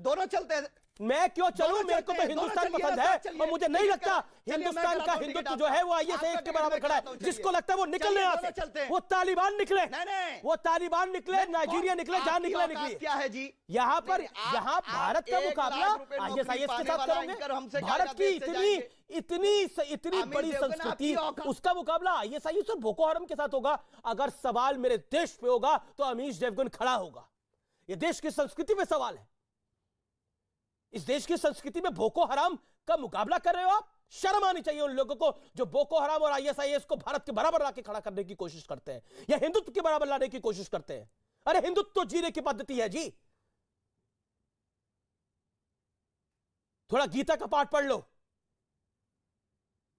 दोनों चलते हैं। मैं क्यों चलूं? मेरे को तो हिंदुस्तान पसंद है और मुझे नहीं लगता हिंदुस्तान का हिंदुत्व जो है वो आईएसआईएस के बराबर खड़ा है। जिसको लगता है वो निकलने यहाँ से, वो तालिबान निकले, वो तालिबान निकले, नाइजीरिया निकले, जहां निकले क्या है जी यहाँ पर, यहाँ भारत का मुकाबला आईएसआईएस के साथ करोगे? भारत की इतनी बड़ी संस्कृति, उसका मुकाबला आईएसआईएस और बोको हराम के साथ होगा। अगर सवाल मेरे देश पे होगा तो अमीश देवगन खड़ा होगा। ये देश की संस्कृति में सवाल है। इस देश की संस्कृति में बोको हराम का मुकाबला कर रहे हो आप? शर्म आनी चाहिए उन लोगों को जो बोको हराम और आईएसआईएस को भारत के बराबर लाके खड़ा करने की कोशिश करते हैं या हिंदुत्व के बराबर लाने की कोशिश करते हैं। अरे हिंदुत्व तो जीने की पद्धति है जी। थोड़ा गीता का पाठ पढ़ लो,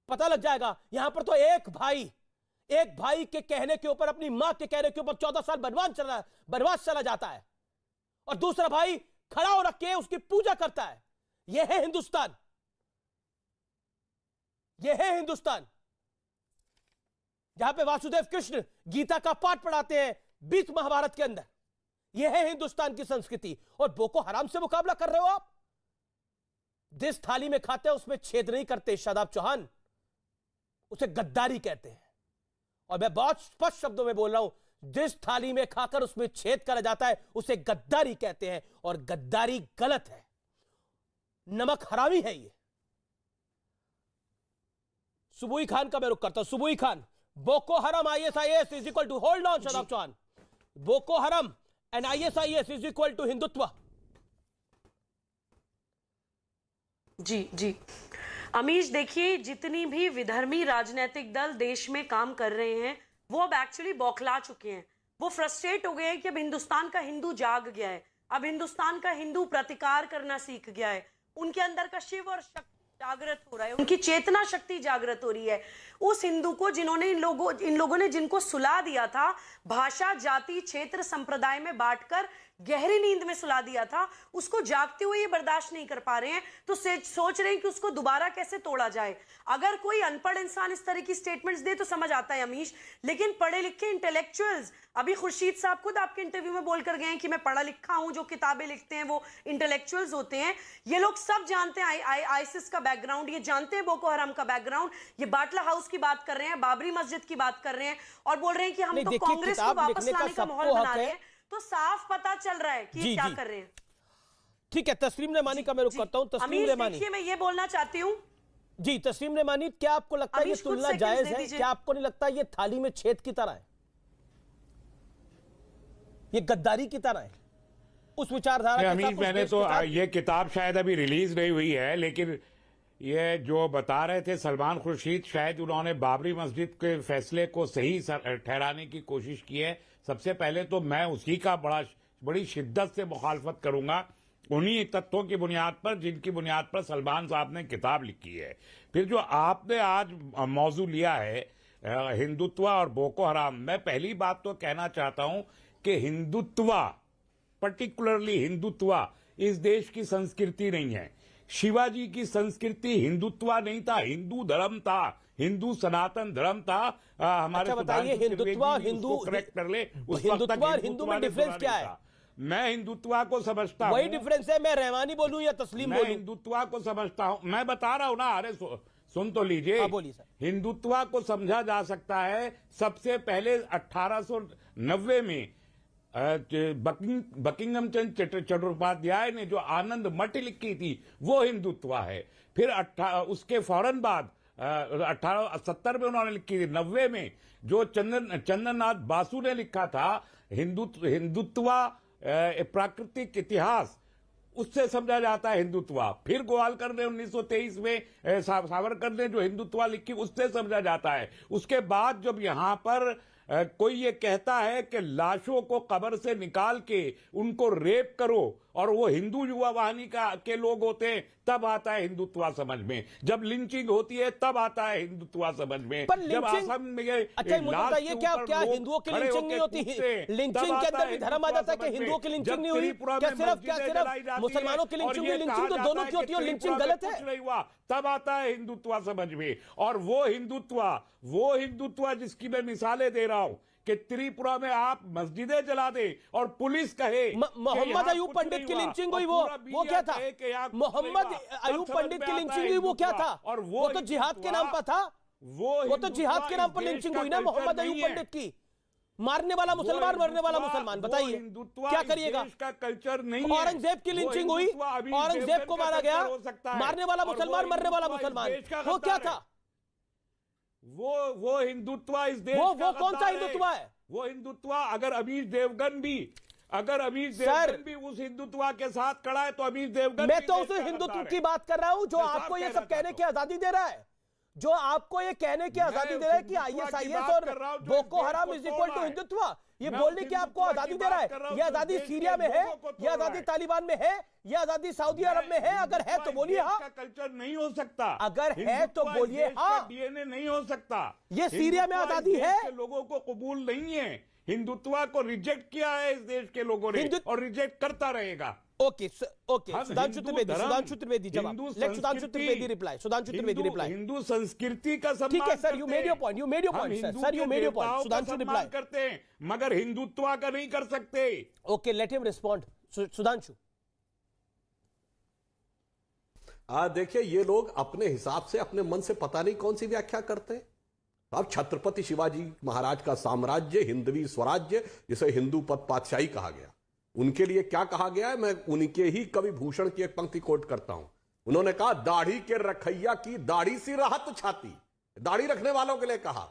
पता लग जाएगा। यहां पर तो एक भाई के कहने के ऊपर, अपनी मां के कहने के ऊपर 14 साल बनवास चला जाता है और दूसरा भाई खड़ा हो रख के उसकी पूजा करता है। यह है हिंदुस्तान, यह है हिंदुस्तान जहां पे वासुदेव कृष्ण गीता का पाठ पढ़ाते हैं 20 महाभारत के अंदर। यह है हिंदुस्तान की संस्कृति। और बोको हराम से मुकाबला कर रहे हो आप? जिस थाली में खाते हैं उसमें छेद नहीं करते शादाब चौहान, उसे गद्दारी कहते हैं। और मैं बहुत स्पष्ट शब्दों में बोल रहा हूं, जिस थाली में खाकर उसमें छेद करा जाता है उसे गद्दारी कहते हैं और गद्दारी गलत है, नमक हरामी है ये। सुबुई खान का मैं रुख करता हूं। Subuhi Khan, Boko Haram ISIS is equal to, hold on Shadab Chauhan, Boko Haram and ISIS is equal to Hindutva. Ji Amish, देखिए जितनी भी विधर्मी राजनीतिक दल देश में काम कर रहे हैं वो अब एक्चुअली बौखला चुके हैं। वो फ्रस्ट्रेट हो गए हैं कि अब हिंदुस्तान का हिंदू जाग गया है, अब हिंदुस्तान का हिंदू प्रतिकार करना सीख गया है। उनके अंदर का शिव और शक्ति जागृत हो रहा है, उनकी चेतना शक्ति जागृत हो रही है। उस हिंदू को जिन्होंने इन लोगों ने जिनको सुला दिया था, भाषा, जाति, क्षेत्र, संप्रदाय में बांटकर गहरी नींद में सुला दिया था, उसको जागते हुए ये बर्दाश्त नहीं कर पा रहे हैं, तो सोच रहे हैं कि उसको दोबारा कैसे तोड़ा जाए। अगर कोई अनपढ़ इंसान इस तरह की स्टेटमेंट्स दे तो समझ आता है अमीश, लेकिन पढ़े लिखे इंटेलेक्चुअल्स, अभी खुर्शीद साहब खुद आपके इंटरव्यू में बोलकर गए हैं कि मैं पढ़ा लिखा हूं, जो किताबें लिखते हैं वो इंटेलेक्चुअल्स होते हैं। ये लोग सब जानते हैं आईसिस का बैकग्राउंड, ये जानते हैं बोको हराम का बैकग्राउंड। ये बाटला हाउस की बात कर रहे हैं, बाबरी मस्जिद की बात कर रहे हैं और बोल रहे हैं कि हम तो कांग्रेस को वापस लाने का माहौल बना रहे हैं। तो साफ पता चल रहा है कि ये क्या कर रहे हैं। ठीक है, तस्लीम रेमानी का मैं रुख करता हूं। तस्लीम रेमानी, देखिए मैं ये बोलना चाहती हूं जी। तस्लीम रेमानी, क्या आपको लगता है ये तुलना जायज है? क्या आपको नहीं लगता ये थाली में छेद की तरह है, ये गद्दारी की तरह है उस विचारधारा के साथ? मैंने तो ये किताब शायद अभी रिलीज नहीं हुई है, लेकिन ये जो बता रहे थे सलमान खुर्शीद, शायद उन्होंने बाबरी मस्जिद के फैसले को सही ठहराने की कोशिश की है। सबसे पहले तो मैं उसी का बड़ी शिद्दत से मुखालफत करूंगा, उन्हीं तत्वों की बुनियाद पर जिनकी बुनियाद पर सलमान साहब ने किताब लिखी है। फिर जो आपने आज मौजू लिया है हिंदुत्व और बोको हराम, मैं पहली बात तो कहना चाहता हूं कि हिंदुत्व, पर्टिकुलरली हिंदुत्व, इस देश की संस्कृति नहीं है। शिवाजी की संस्कृति हिंदुत्व नहीं था, हिंदू धर्म था, हिंदू सनातन धर्म था। हमारे बताइए, हिंदुत्व हिंदू करेक्ट कर ले, हिंदुत्व और हिंदू में डिफरेंस क्या है? मैं हिंदुत्व को समझता हूँ, वही डिफरेंस है। मैं रहमानी बोलूं या तस्लीम बोलूं? मैं हिंदुत्व को समझता हूँ, मैं बता रहा हूं ना। अरे सुन तो लीजिए, बोलिए सर। हिंदुत्व को समझा जा सकता है सबसे पहले 1890 में बकिंगम चंद्र चट्टोपाध्याय ने जो आनंद मठ लिखी थी वो हिंदुत्व है। फिर उसके फौरन बाद 1870 में उन्होंने लिखी थी। 90 में जो चंद्रनाथ बासु ने लिखा था हिंदुत्व प्राकृतिक इतिहास, उससे समझा जाता है हिंदुत्व। फिर गोवालकर ने 1923 में सावरकर ने जो हिंदुत्व लिखी उससे समझा जाता है। उसके बाद जब यहां पर कोई ये कहता है कि लाशों को कब्र से निकाल के उनको रेप करो और वो हिंदू युवा वाहिनी के लोग होते हैं, तब आता है हिंदुत्व समझ में। जब लिंचिंग होती है तब आता है हिंदुत्व समझ में। जब असम में अच्छा बताइए, क्या हिंदुओं की लिंचिंग नहीं होती? लिंचिंग के अंदर भी धर्म आ जाता है कि हिंदुओं की लिंचिंग नहीं हुई? क्या सिर्फ मुसलमानों की लिंचिंग हुई? लिंचिंग तो दोनों की होती है, लिंचिंग गलत है। नहीं हुआ तब आता है हिंदुत्व समझ में। और वो हिंदुत्व जिसकी मैं मिसालें दे रहा हूं कि त्रिपुरा में आप मस्जिदें जला दे और पुलिस कहे मोहम्मद अयूब पंडित की लिंचिंग हुई, वो क्या था? मोहम्मद अयूब पंडित की लिंचिंग हुई, वो क्या था? और वो तो जिहाद के नाम पर था, वो तो जिहाद के नाम पर लिंचिंग हुई ना मोहम्मद अयूब पंडित की। मारने वाला मुसलमान, मरने वाला मुसलमान, बताइए क्या करिएगा? का कल्चर नहीं है। औरंगजेब की लिंचिंग हुई, औरंगजेब को मारा गया, मारने वाला मुसलमान, मरने वाला मुसलमान, वो क्या था? वो हिंदुत्व इस देश वो कौन सा हिंदुत्व है? वो हिंदुत्व अगर अमीश देवगन भी उस हिंदुत्व के साथ खड़ा है तो अमीश देवगन, मैं तो उस हिंदुत्व की बात कर रहा हूं जो आपको ये सब कहने की आजादी दे रहा है, जो आपको ये कहने की आजादी दे रहा है कि आईएसआईएस और बोको हराम इज इक्वल टू हिंदुत्व। ये बोलने की आपको आजादी दे रहा है। ये आजादी सीरिया में है, ये आजादी तालिबान में है, ये आजादी सऊदी अरब में है। अगर है तो बोलिए हाँ, कल्चर नहीं हो सकता। अगर है तो बोलिए हाँ, डीएनए नहीं हो सकता। ये सीरिया में आजादी है, लोगों को कबूल नहीं है। हिंदुत्व को रिजेक्ट किया है इस देश के लोगों ने और रिजेक्ट करता रहेगा। ओके सुधांशु त्रिवेदी जवाब। Let Sudhanshu Trivedi reply. Sudhanshu Trivedi reply. Hindu संस्कृति का सम्मान, ठीक है sir, you made your point, sir you made your point. Sudhanshu reply करते हैं मगर हिंदुत्व का नहीं कर सकते। Okay, let him respond. Sudhanshu. देखिए, ये लोग अपने हिसाब से अपने मन से पता नहीं कौन सी व्याख्या करते हैं। अब छत्रपति शिवाजी महाराज का साम्राज्य, हिंदवी स्वराज्य, जिसे हिंदू पद पातशाही कहा गया, उनके लिए क्या कहा गया है? मैं उनके ही कवि भूषण की एक पंक्ति कोट करता हूं। उन्होंने कहा, दाढ़ी के रखैया की दाढ़ी सी राहत छाती। दाढ़ी रखने वालों के लिए कहा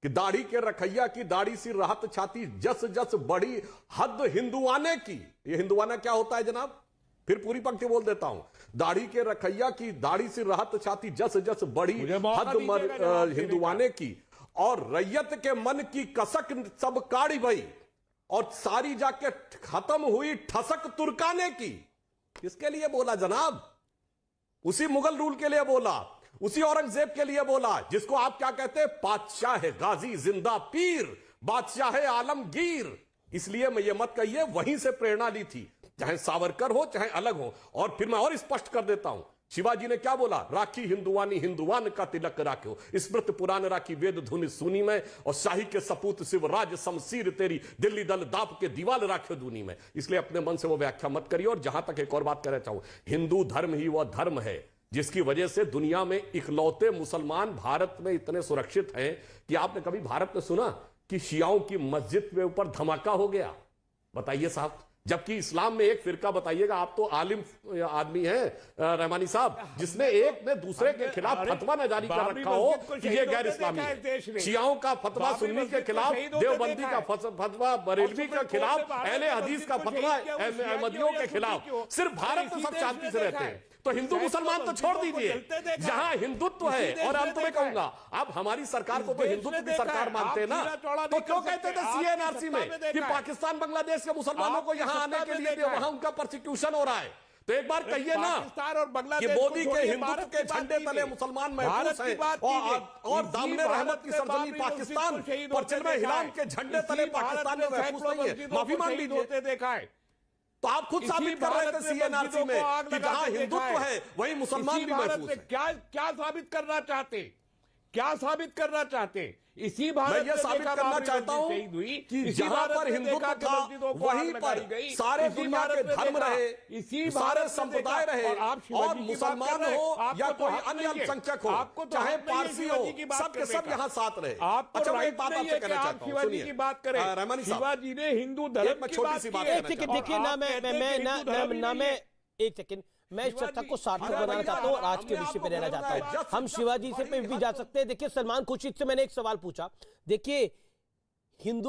कि दाढ़ी के रखैया की दाढ़ी सी राहत छाती, जस जस बड़ी हद हिंदुआने की। ये हिंदुआना क्या होता है जनाब? फिर पूरी पंक्ति बोल देता हूं। दाढ़ी के रखैया की दाढ़ी सी राहत छाती, जस जस बड़ी हद हिंदुआने की, और रैयत के मन की कसक सब काढ़ी भई, और सारी जाके खत्म हुई ठसक तुर्काने की। किसके लिए बोला जनाब? उसी मुगल रूल के लिए बोला, उसी औरंगजेब के लिए बोला, जिसको आप क्या कहते हैं? बादशाह गाजी जिंदा पीर, बादशाह आलमगीर। इसलिए मैं ये मत कहिए, वहीं से प्रेरणा ली थी, चाहे सावरकर हो चाहे अलग हो। और फिर मैं और स्पष्ट कर देता हूं, शिवाजी ने क्या बोला? राखी हिंदुआनी हिंदुआन का तिलक राखो, स्मृत पुराण राखी वेद धुनि सुनी में, और शाही के सपूत शिवराज शमशीर तेरी, दिल्ली दल दाप के दीवाल राखे दूनी में। इसलिए अपने मन से वो व्याख्या मत करिए। और जहां तक एक और बात कहना चाहूं, हिंदू धर्म ही वह धर्म है जिसकी वजह से दुनिया में इकलौते मुसलमान भारत में इतने सुरक्षित हैं कि आपने कभी भारत में सुना कि शियाओं की मस्जिद के ऊपर धमाका हो गया? बताइए साहब। जबकि इस्लाम में एक फिरका, बताइएगा, आप तो आलिम आदमी हैं रहमानी साहब, जिसने एक ने दूसरे के खिलाफ फतवा न जारी कर रखा हो कि ये गैर इस्लामी है। शियाओं का फतवा सुन्नी के खिलाफ, देवबंदी का फतवा बरेलवी के खिलाफ, अहले हदीस का फतवा अहमदियों के खिलाफ। सिर्फ भारत में सब शांति से रहते हैं। तो हिंदू मुसलमान तो छोड़ दीजिए, जहां हिंदुत्व है। और अंत में कहूंगा, आप हमारी सरकार को तो हिंदुत्व की सरकार मानते हैं ना, तो क्यों कहते थे सीएनआरसी में कि पाकिस्तान बांग्लादेश के मुसलमानों को यहां आने के लिए वहां उनका प्रोसिक्यूशन हो रहा है? तो एक बार कहिए ना कि मोदी के हिंदुत्व के झंडे तले मुसलमान महफूज हैं, और दामने रहमत की सरजमी पाकिस्तान और चलमे हिलाम के झंडे तले पाकिस्तान में महफूज नहीं है। माफी मांग लीजिए। देखा है तो आप खुद साबित कर रहे थे सीएनआरसी में कि जहां हिंदुत्व है वहीं मुसलमान भी महफूज है। क्या साबित करना चाहते? क्या साबित करना चाहते? इसी भारत मैं ये साबित करना चाहता हूं कि जहां पर हिंदुत्व था वहीं पर सारे दुनिया के धर्म रहे, सारे संप्रदाय रहे, और मुसलमान हो या कोई अन्य अल्पसंख्यक हो, चाहे पारसी हो, सबके सब यहाँ साथ रहे। अच्छा, मैं एक बात आपसे कहना चाहता हूँ, शिवाजी की बात करें। रहमानी साहब, शिवाजी ने हिंदू धर्म की छोटी सी बात देखिए ना, एक सेकंड, मैं इस चर्चा को सार्थक बनाना चाहता हूँ और आज के विषय पे रहना चाहता हूँ। हम शिवाजी से पे भी जा सकते हैं। देखिए, सलमान खुर्शीद से मैंने एक सवाल पूछा। देखिए, हिंदू